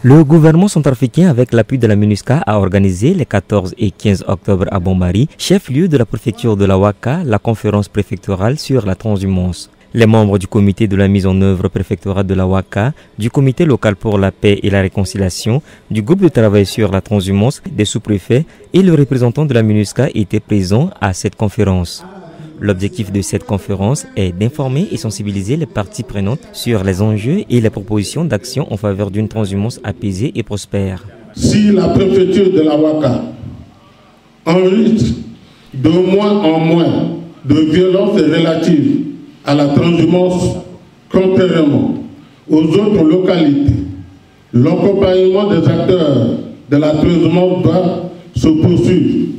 Le gouvernement centrafricain, avec l'appui de la MINUSCA, a organisé les 14 et 15 octobre à Bombari, chef-lieu de la préfecture de la Ouaka, la conférence préfectorale sur la transhumance. Les membres du comité de la mise en œuvre préfectorale de la Ouaka, du comité local pour la paix et la réconciliation, du groupe de travail sur la transhumance, des sous-préfets et le représentant de la MINUSCA étaient présents à cette conférence. L'objectif de cette conférence est d'informer et sensibiliser les parties prenantes sur les enjeux et les propositions d'action en faveur d'une transhumance apaisée et prospère. Si la préfecture de la Ouaka enregistre de moins en moins de violences relatives à la transhumance, contrairement aux autres localités, l'accompagnement des acteurs de la transhumance doit se poursuivre.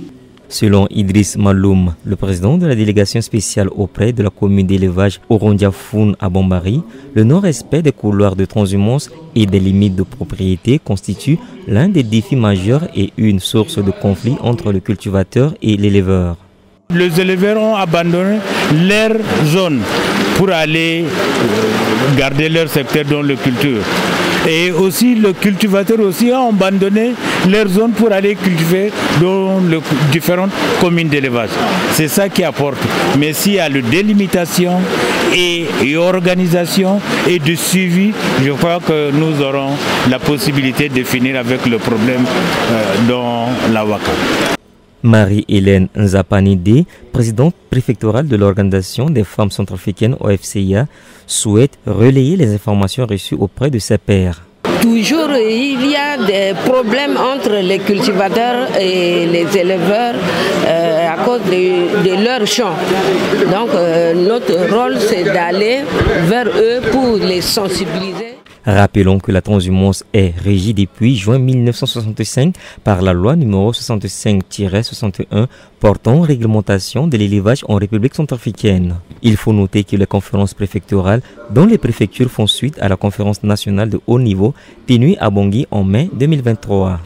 Selon Idriss Maloum, le président de la délégation spéciale auprès de la commune d'élevage Orondiafoun à Bombari, le non-respect des couloirs de transhumance et des limites de propriété constitue l'un des défis majeurs et une source de conflit entre le cultivateur et l'éleveur. Les éleveurs ont abandonné leur zone pour aller garder leur secteur dans la culture. Et aussi le cultivateur aussi a abandonné leur zone pour aller cultiver dans les différentes communes d'élevage. C'est ça qui apporte. Mais s'il y a la délimitation et organisation et de suivi, je crois que nous aurons la possibilité de finir avec le problème dans la Ouaka. Marie-Hélène Nzapanide, présidente préfectorale de l'Organisation des femmes centrafricaines OFCIA, souhaite relayer les informations reçues auprès de ses pairs. Toujours, il y a des problèmes entre les cultivateurs et les éleveurs à cause de leur champ. Donc, notre rôle, c'est d'aller vers eux pour les sensibiliser. Rappelons que la transhumance est régie depuis juin 1965 par la loi numéro 65-61 portant réglementation de l'élevage en République centrafricaine. Il faut noter que les conférences préfectorales, dont les préfectures font suite à la conférence nationale de haut niveau tenue à Bangui en mai 2023.